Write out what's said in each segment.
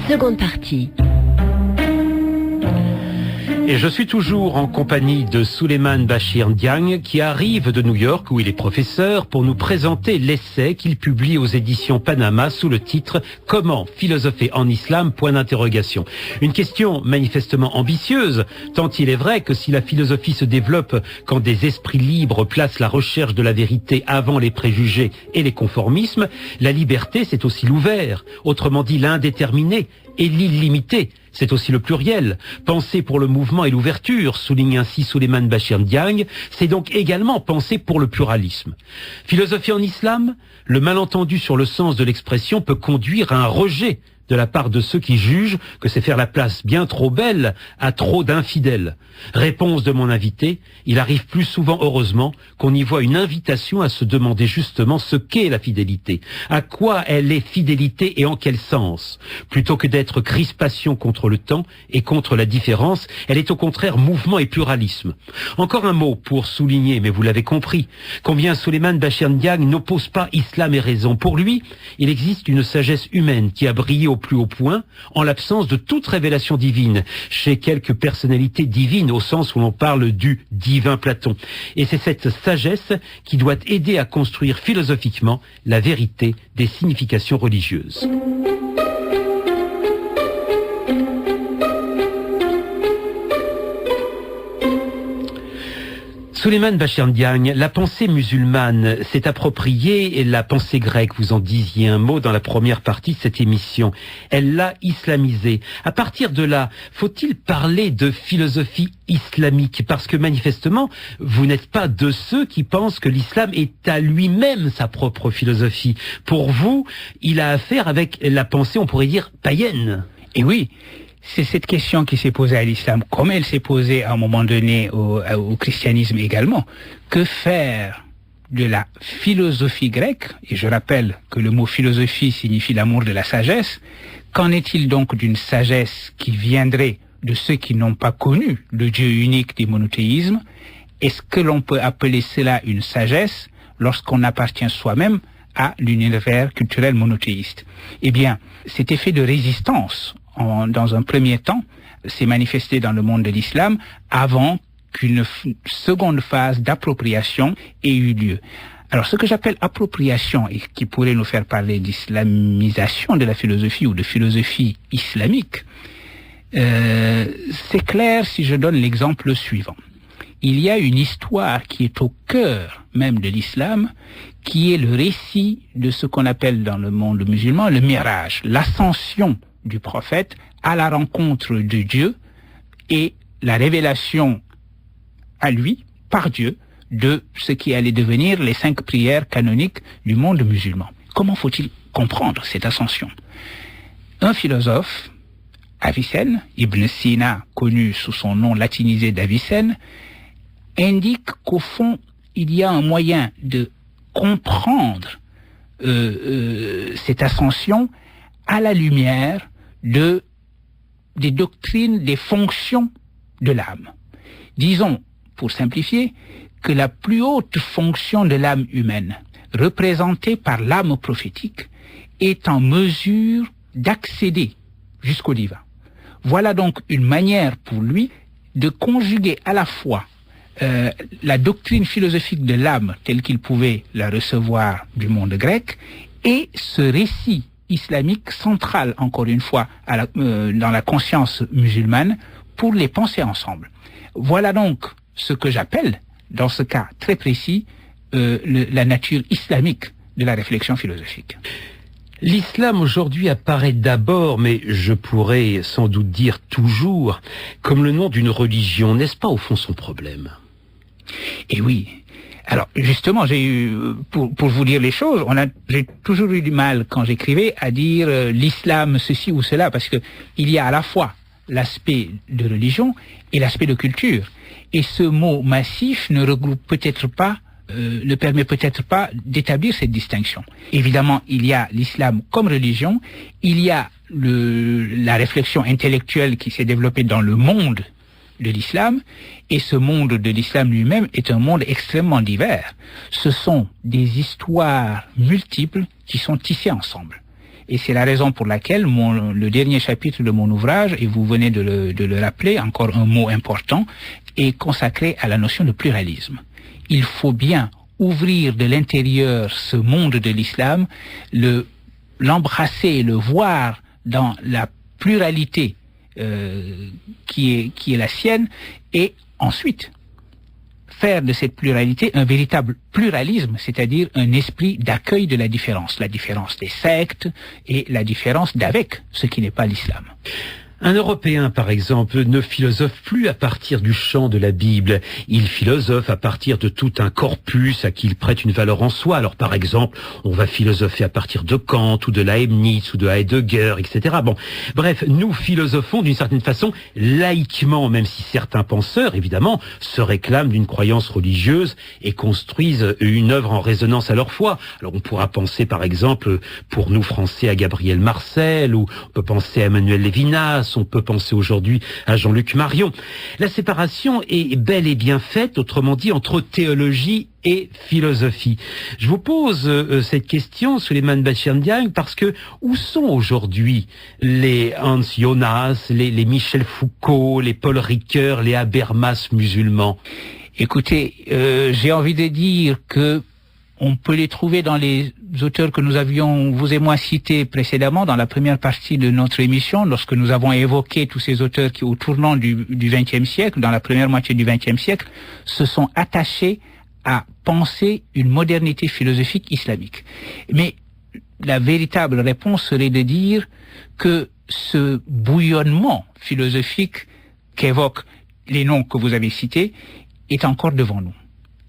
seconde partie. Et je suis toujours en compagnie de Souleymane Bachir Ndiaye qui arrive de New York où il est professeur pour nous présenter l'essai qu'il publie aux éditions Panama sous le titre « Comment philosopher en islam ?» Une question manifestement ambitieuse, tant il est vrai que si la philosophie se développe quand des esprits libres placent la recherche de la vérité avant les préjugés et les conformismes, la liberté c'est aussi l'ouvert, autrement dit l'indéterminé et l'illimité. C'est aussi le pluriel. Penser pour le mouvement et l'ouverture, souligne ainsi Souleymane Bachir Ndiaye, c'est donc également penser pour le pluralisme. Philosophie en islam, le malentendu sur le sens de l'expression peut conduire à un rejet de la part de ceux qui jugent que c'est faire la place bien trop belle à trop d'infidèles. Réponse de mon invité, il arrive plus souvent, heureusement, qu'on y voit une invitation à se demander justement ce qu'est la fidélité, à quoi elle est fidélité et en quel sens. Plutôt que d'être crispation contre le temps et contre la différence, elle est au contraire mouvement et pluralisme. Encore un mot pour souligner, mais vous l'avez compris, combien Souleymane Bachir Ndiaye n'oppose pas islam et raison. Pour lui, il existe une sagesse humaine qui a brillé au plus haut point, en l'absence de toute révélation divine, chez quelques personnalités divines, au sens où l'on parle du divin Platon. Et c'est cette sagesse qui doit aider à construire philosophiquement la vérité des significations religieuses. Souleymane Bachir Ndiaye, la pensée musulmane s'est appropriée et la pensée grecque, vous en disiez un mot dans la première partie de cette émission. Elle l'a islamisée. À partir de là, faut-il parler de philosophie islamique? Parce que manifestement, vous n'êtes pas de ceux qui pensent que l'islam est à lui-même sa propre philosophie. Pour vous, il a affaire avec la pensée, on pourrait dire, païenne. Et oui. C'est cette question qui s'est posée à l'islam, comme elle s'est posée à un moment donné au christianisme également. Que faire de la philosophie grecque? Et je rappelle que le mot philosophie signifie l'amour de la sagesse. Qu'en est-il donc d'une sagesse qui viendrait de ceux qui n'ont pas connu le Dieu unique du monothéisme? Est-ce que l'on peut appeler cela une sagesse lorsqu'on appartient soi-même à l'univers culturel monothéiste? Eh bien, cet effet de résistance dans un premier temps, s'est manifesté dans le monde de l'islam avant qu'une seconde phase d'appropriation ait eu lieu. Alors, ce que j'appelle appropriation et qui pourrait nous faire parler d'islamisation de la philosophie ou de philosophie islamique, c'est clair si je donne l'exemple suivant. Il y a une histoire qui est au cœur même de l'islam, qui est le récit de ce qu'on appelle dans le monde musulman le miraj, l'ascension du prophète à la rencontre de Dieu et la révélation à lui, par Dieu, de ce qui allait devenir les 5 prières canoniques du monde musulman. Comment faut-il comprendre cette ascension? Un philosophe, Avicenne, Ibn Sina, connu sous son nom latinisé d'Avicenne, indique qu'au fond, il y a un moyen de comprendre cette ascension à la lumière des doctrines, des fonctions de l'âme. Disons, pour simplifier, que la plus haute fonction de l'âme humaine, représentée par l'âme prophétique, est en mesure d'accéder jusqu'au divin. Voilà donc une manière pour lui de conjuguer à la fois la doctrine philosophique de l'âme telle qu'il pouvait la recevoir du monde grec et ce récit islamique central, encore une fois, dans la conscience musulmane, pour les penser ensemble. Voilà donc ce que j'appelle, dans ce cas très précis, la nature islamique de la réflexion philosophique. L'islam aujourd'hui apparaît d'abord, mais je pourrais sans doute dire toujours, comme le nom d'une religion. N'est-ce pas au fond son problème? Et oui. Alors, justement, pour vous dire les choses, j'ai toujours eu du mal, quand j'écrivais, à dire l'islam ceci ou cela, parce que il y a à la fois l'aspect de religion et l'aspect de culture. Et ce mot massif ne regroupe peut-être pas, ne permet peut-être pas d'établir cette distinction. Évidemment, il y a l'islam comme religion, il y a la réflexion intellectuelle qui s'est développée dans le monde de l'islam, et ce monde de l'islam lui-même est un monde extrêmement divers. Ce sont des histoires multiples qui sont tissées ensemble. Et c'est la raison pour laquelle le dernier chapitre de mon ouvrage, et vous venez de le rappeler, encore un mot important, est consacré à la notion de pluralisme. Il faut bien ouvrir de l'intérieur ce monde de l'islam, l'embrasser, le voir dans la pluralité qui est la sienne, et ensuite faire de cette pluralité un véritable pluralisme, c'est-à-dire un esprit d'accueil de la différence des sectes et la différence d'avec ce qui n'est pas l'islam. Un Européen, par exemple, ne philosophe plus à partir du champ de la Bible. Il philosophe à partir de tout un corpus à qui il prête une valeur en soi. Alors, par exemple, on va philosopher à partir de Kant ou de Leibniz ou de Heidegger, etc. Bon, bref, nous philosophons d'une certaine façon laïquement, même si certains penseurs, évidemment, se réclament d'une croyance religieuse et construisent une œuvre en résonance à leur foi. Alors, on pourra penser, par exemple, pour nous Français, à Gabriel Marcel, ou on peut penser à Emmanuel Lévinas, on peut penser aujourd'hui à Jean-Luc Marion. La séparation est bel et bien faite, autrement dit, entre théologie et philosophie. Je vous pose cette question, Souleymane Bachir Ndiaye, parce que où sont aujourd'hui les Hans Jonas, les Michel Foucault, les Paul Ricoeur, les Habermas musulmans? Écoutez, j'ai envie de dire que on peut les trouver dans les auteurs que nous avions, vous et moi, cités précédemment dans la première partie de notre émission, lorsque nous avons évoqué tous ces auteurs qui, au tournant du XXe siècle, dans la première moitié du XXe siècle, se sont attachés à penser une modernité philosophique islamique. Mais la véritable réponse serait de dire que ce bouillonnement philosophique qu'évoquent les noms que vous avez cités est encore devant nous,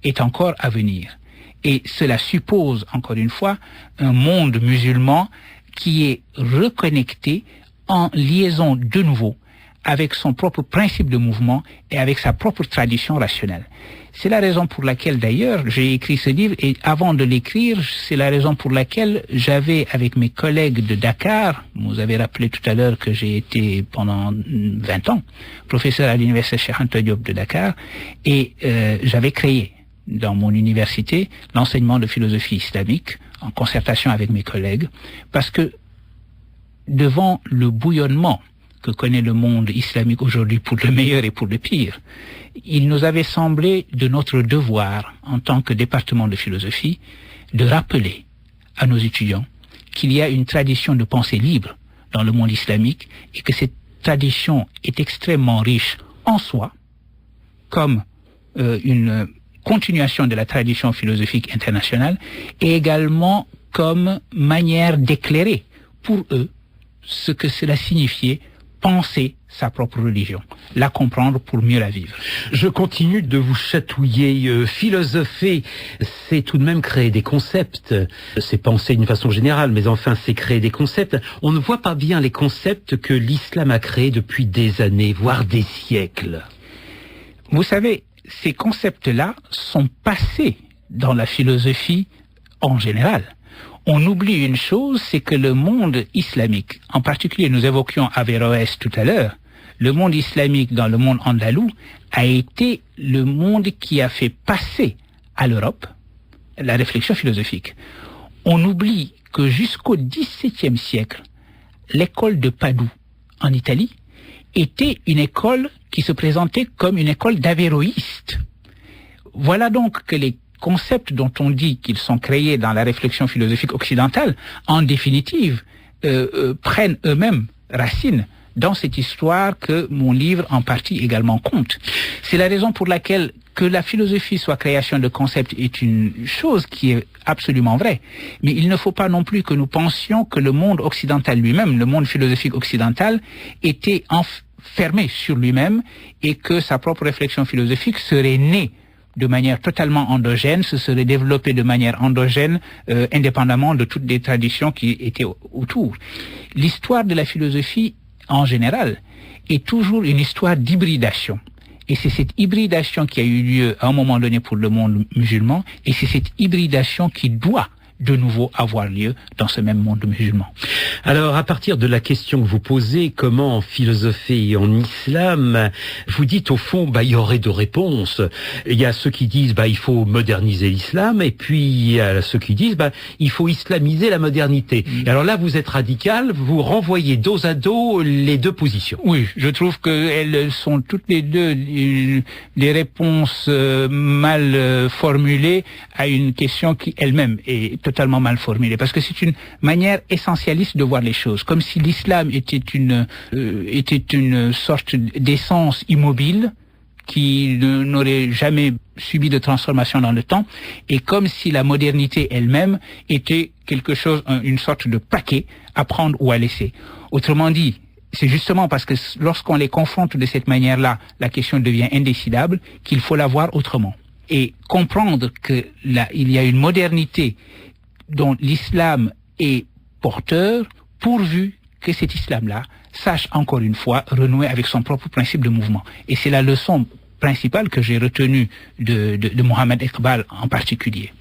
est encore à venir. Et cela suppose, encore une fois, un monde musulman qui est reconnecté en liaison de nouveau avec son propre principe de mouvement et avec sa propre tradition rationnelle. C'est la raison pour laquelle, d'ailleurs, j'ai écrit ce livre, et avant de l'écrire, c'est la raison pour laquelle j'avais, avec mes collègues de Dakar, vous avez rappelé tout à l'heure que j'ai été pendant 20 ans professeur à l'université Cheikh Anta Diop de Dakar, et j'avais créé dans mon université l'enseignement de philosophie islamique en concertation avec mes collègues, parce que devant le bouillonnement que connaît le monde islamique aujourd'hui, pour le meilleur et pour le pire, il nous avait semblé de notre devoir en tant que département de philosophie de rappeler à nos étudiants qu'il y a une tradition de pensée libre dans le monde islamique et que cette tradition est extrêmement riche en soi, comme une continuation de la tradition philosophique internationale, et également comme manière d'éclairer pour eux ce que cela signifiait penser sa propre religion, la comprendre pour mieux la vivre. Je continue de vous chatouiller. Philosopher, c'est tout de même créer des concepts. C'est penser d'une façon générale, mais enfin c'est créer des concepts. On ne voit pas bien les concepts que l'islam a créés depuis des années, voire des siècles. Vous savez, ces concepts-là sont passés dans la philosophie en général. On oublie une chose, c'est que le monde islamique, en particulier nous évoquions Averroès tout à l'heure, le monde islamique dans le monde andalou a été le monde qui a fait passer à l'Europe la réflexion philosophique. On oublie que jusqu'au XVIIe siècle, l'école de Padoue en Italie était une école qui se présentait comme une école d'avéroïstes. Voilà donc que les concepts dont on dit qu'ils sont créés dans la réflexion philosophique occidentale, en définitive, prennent eux-mêmes racine dans cette histoire que mon livre en partie également compte. C'est la raison pour laquelle que la philosophie soit création de concepts est une chose qui est absolument vraie. Mais il ne faut pas non plus que nous pensions que le monde occidental lui-même, le monde philosophique occidental, était fermé sur lui-même et que sa propre réflexion philosophique serait née de manière totalement endogène, se serait développée de manière endogène, indépendamment de toutes les traditions qui étaient autour. L'histoire de la philosophie, en général, est toujours une histoire d'hybridation. Et c'est cette hybridation qui a eu lieu à un moment donné pour le monde musulman, et c'est cette hybridation qui doit de nouveau avoir lieu dans ce même monde musulman. Alors, à partir de la question que vous posez, comment philosopher en islam, vous dites au fond, il y aurait deux réponses. Il y a ceux qui disent, il faut moderniser l'islam, et puis il y a ceux qui disent, il faut islamiser la modernité. Et alors là, vous êtes radical, vous renvoyez dos à dos les deux positions. Oui, je trouve qu'elles sont toutes les deux des réponses mal formulées à une question qui elle-même est totalement mal formulée, parce que c'est une manière essentialiste de voir les choses, comme si l'islam était une sorte d'essence immobile qui n'aurait jamais subi de transformation dans le temps, et comme si la modernité elle-même était quelque chose, une sorte de paquet à prendre ou à laisser. Autrement dit, c'est justement parce que lorsqu'on les confronte de cette manière-là, la question devient indécidable, qu'il faut la voir autrement. Et comprendre que là, il y a une modernité dont l'islam est porteur, pourvu que cet islam-là sache encore une fois renouer avec son propre principe de mouvement. Et c'est la leçon principale que j'ai retenue de Mohamed Iqbal en particulier.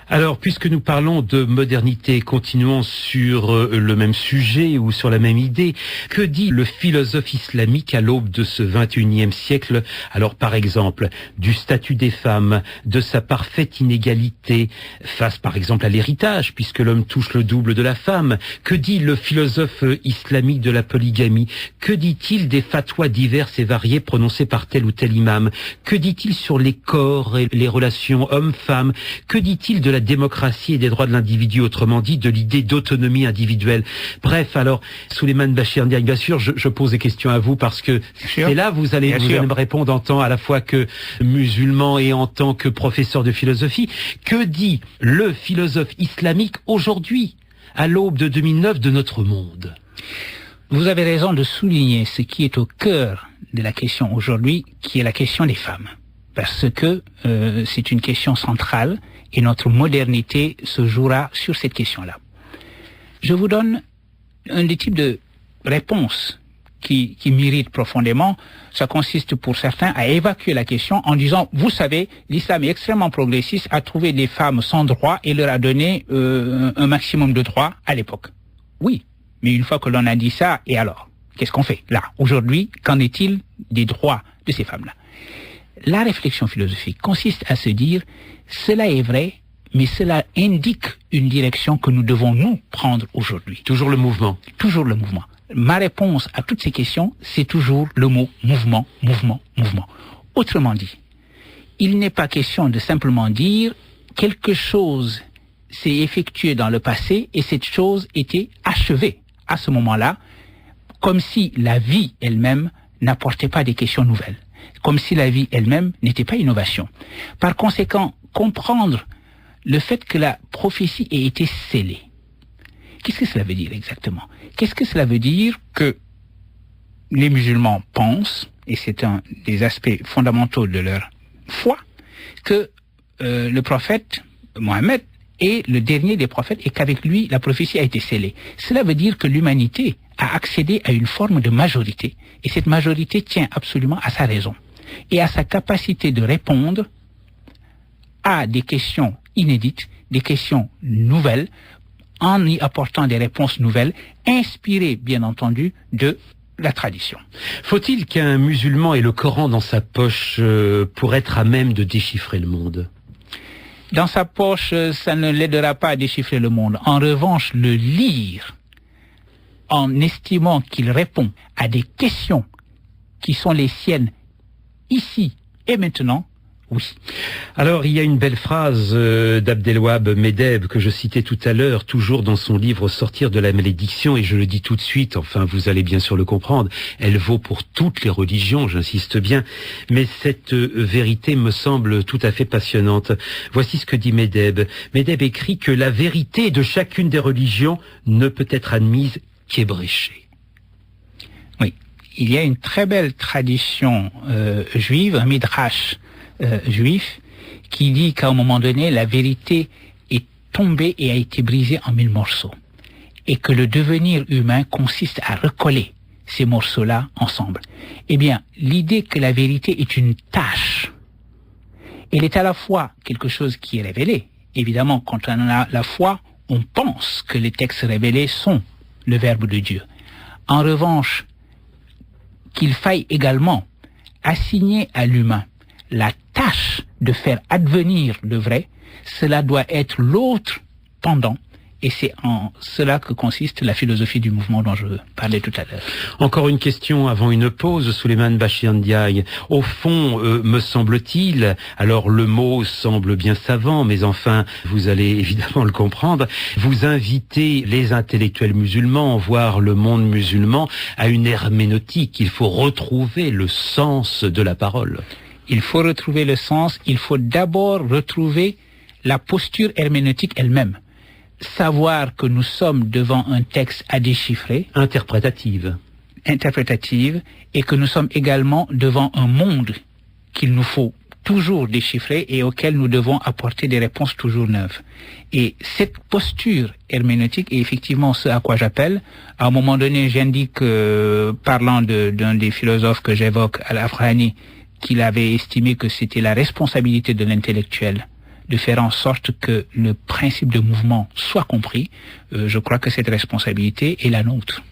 Alors, puisque nous parlons de modernité, continuons sur le même sujet ou sur la même idée. Que dit le philosophe islamique à l'aube de ce 21e siècle? Alors, par exemple, du statut des femmes, de sa parfaite inégalité face, par exemple, à l'héritage, puisque l'homme touche le double de la femme. Que dit le philosophe islamique de la polygamie? Que dit-il des fatwas divers et variés prononcés par tel ou tel imam? Que dit-il sur les corps et les relations hommes-femmes? Que dit-il de la démocratie et des droits de l'individu, autrement dit, de l'idée d'autonomie individuelle? Bref, alors, Souleymane Bachir Ndiaye, bien sûr, je pose des questions à vous parce que c'est là vous allez me répondre en tant à la fois que musulman et en tant que professeur de philosophie. Que dit le philosophe islamique aujourd'hui, à l'aube de 2009 de notre monde? Vous avez raison de souligner ce qui est au cœur de la question aujourd'hui, qui est la question des femmes. Parce que c'est une question centrale et notre modernité se jouera sur cette question-là. Je vous donne un des types de réponses qui m'irritent profondément. Ça consiste pour certains à évacuer la question en disant, vous savez, l'islam est extrêmement progressiste, a trouvé des femmes sans droit et leur a donné un maximum de droits à l'époque. Oui, mais une fois que l'on a dit ça, et alors, qu'est-ce qu'on fait là? Aujourd'hui, qu'en est-il des droits de ces femmes-là? La réflexion philosophique consiste à se dire, cela est vrai, mais cela indique une direction que nous devons nous prendre aujourd'hui. Toujours le mouvement. Toujours le mouvement. Ma réponse à toutes ces questions, c'est toujours le mot mouvement, mouvement, mouvement. Autrement dit, il n'est pas question de simplement dire quelque chose s'est effectué dans le passé et cette chose était achevée à ce moment-là, comme si la vie elle-même n'apportait pas des questions nouvelles, comme si la vie elle-même n'était pas innovation. Par conséquent, comprendre le fait que la prophétie ait été scellée. Qu'est-ce que cela veut dire exactement? Qu'est-ce que cela veut dire que les musulmans pensent, et c'est un des aspects fondamentaux de leur foi, que le prophète Mohammed est le dernier des prophètes et qu'avec lui, la prophétie a été scellée. Cela veut dire que l'humanité a accédé à une forme de majorité. Et cette majorité tient absolument à sa raison et à sa capacité de répondre à des questions inédites, des questions nouvelles, en y apportant des réponses nouvelles, inspirées, bien entendu, de la tradition. Faut-il qu'un musulman ait le Coran dans sa poche pour être à même de déchiffrer le monde? Dans sa poche, ça ne l'aidera pas à déchiffrer le monde. En revanche, le lire en estimant qu'il répond à des questions qui sont les siennes ici et maintenant, oui. Alors, il y a une belle phrase d'Abdelwahab Medeb que je citais tout à l'heure, toujours dans son livre Sortir de la malédiction, et je le dis tout de suite, enfin vous allez bien sûr le comprendre, elle vaut pour toutes les religions, j'insiste bien, mais cette vérité me semble tout à fait passionnante. Voici ce que dit Medeb. Medeb écrit que la vérité de chacune des religions ne peut être admise qu'ébréchée. Oui, il y a une très belle tradition juive, un midrash juif, qui dit qu'à un moment donné, la vérité est tombée et a été brisée en 1000 morceaux. Et que le devenir humain consiste à recoller ces morceaux-là ensemble. Eh bien, l'idée que la vérité est une tâche, elle est à la fois quelque chose qui est révélé, Évidemment, quand on a la foi, on pense que les textes révélés sont le Verbe de Dieu. En revanche, qu'il faille également assigner à l'humain la tâche de faire advenir le vrai, cela doit être l'autre pendant. Et c'est en cela que consiste la philosophie du mouvement dont je parlais tout à l'heure. Encore une question avant une pause, Souleymane Bachir Ndiaye. Au fond, me semble-t-il, alors le mot semble bien savant, mais enfin, vous allez évidemment le comprendre, vous invitez les intellectuels musulmans, voire le monde musulman, à une herméneutique. Il faut retrouver le sens de la parole. Il faut retrouver le sens, il faut d'abord retrouver la posture herméneutique elle-même. Savoir que nous sommes devant un texte à déchiffrer. Interprétative, et que nous sommes également devant un monde qu'il nous faut toujours déchiffrer et auquel nous devons apporter des réponses toujours neuves. Et cette posture herméneutique est effectivement ce à quoi j'appelle. À un moment donné, j'indique, parlant d'un des philosophes que j'évoque, Al-Afghani, qu'il avait estimé que c'était la responsabilité de l'intellectuel de faire en sorte que le principe de mouvement soit compris. Je crois que cette responsabilité est la nôtre.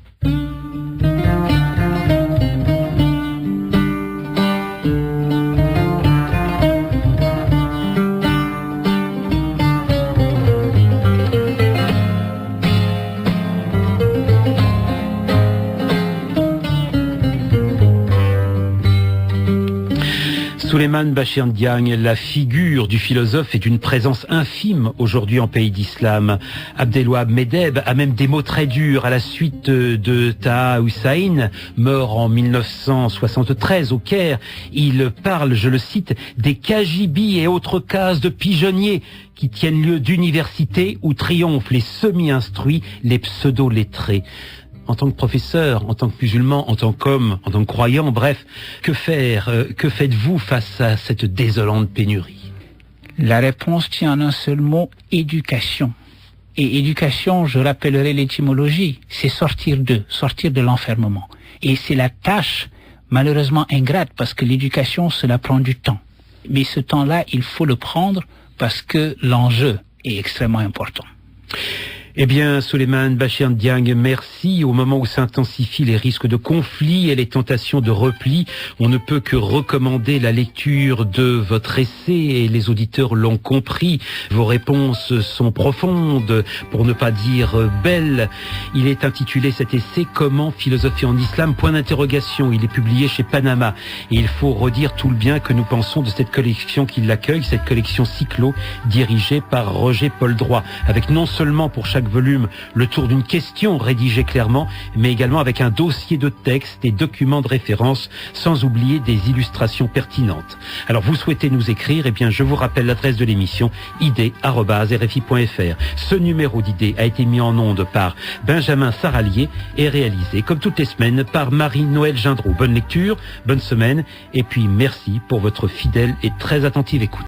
Souleymane Bachir Ndiaye, la figure du philosophe est d'une présence infime aujourd'hui en pays d'islam. Abdelwahab Medeb a même des mots très durs à la suite de Taha Hussein, mort en 1973 au Caire. Il parle, je le cite, des kajibis et autres cases de pigeonniers qui tiennent lieu d'universités où triomphent les semi-instruits, les pseudo-lettrés. En tant que professeur, en tant que musulman, en tant qu'homme, en tant que croyant, bref, que faire, que faites-vous face à cette désolante pénurie? La réponse tient en un seul mot, éducation. Et éducation, je rappellerai l'étymologie, c'est sortir de l'enfermement. Et c'est la tâche malheureusement ingrate parce que l'éducation, cela prend du temps. Mais ce temps-là, il faut le prendre parce que l'enjeu est extrêmement important. Eh bien, Souleymane Bachir Ndiaye, merci. Au moment où s'intensifient les risques de conflit et les tentations de repli, on ne peut que recommander la lecture de votre essai et les auditeurs l'ont compris. Vos réponses sont profondes, pour ne pas dire belles. Il est intitulé cet essai « Comment philosopher en islam ?» point d'interrogation. Il est publié chez Panama. Et il faut redire tout le bien que nous pensons de cette collection qui l'accueille, cette collection Cyclo, dirigée par Roger Paul Droit, avec non seulement pour chaque volume le tour d'une question rédigée clairement, mais également avec un dossier de textes et documents de référence, sans oublier des illustrations pertinentes. Alors vous souhaitez nous écrire, eh bien je vous rappelle l'adresse de l'émission, idée@rfi.fr. Ce numéro d'Idée a été mis en onde par Benjamin Saralier et réalisé, comme toutes les semaines, par Marie-Noël Gindreau. Bonne lecture, bonne semaine, et puis merci pour votre fidèle et très attentive écoute.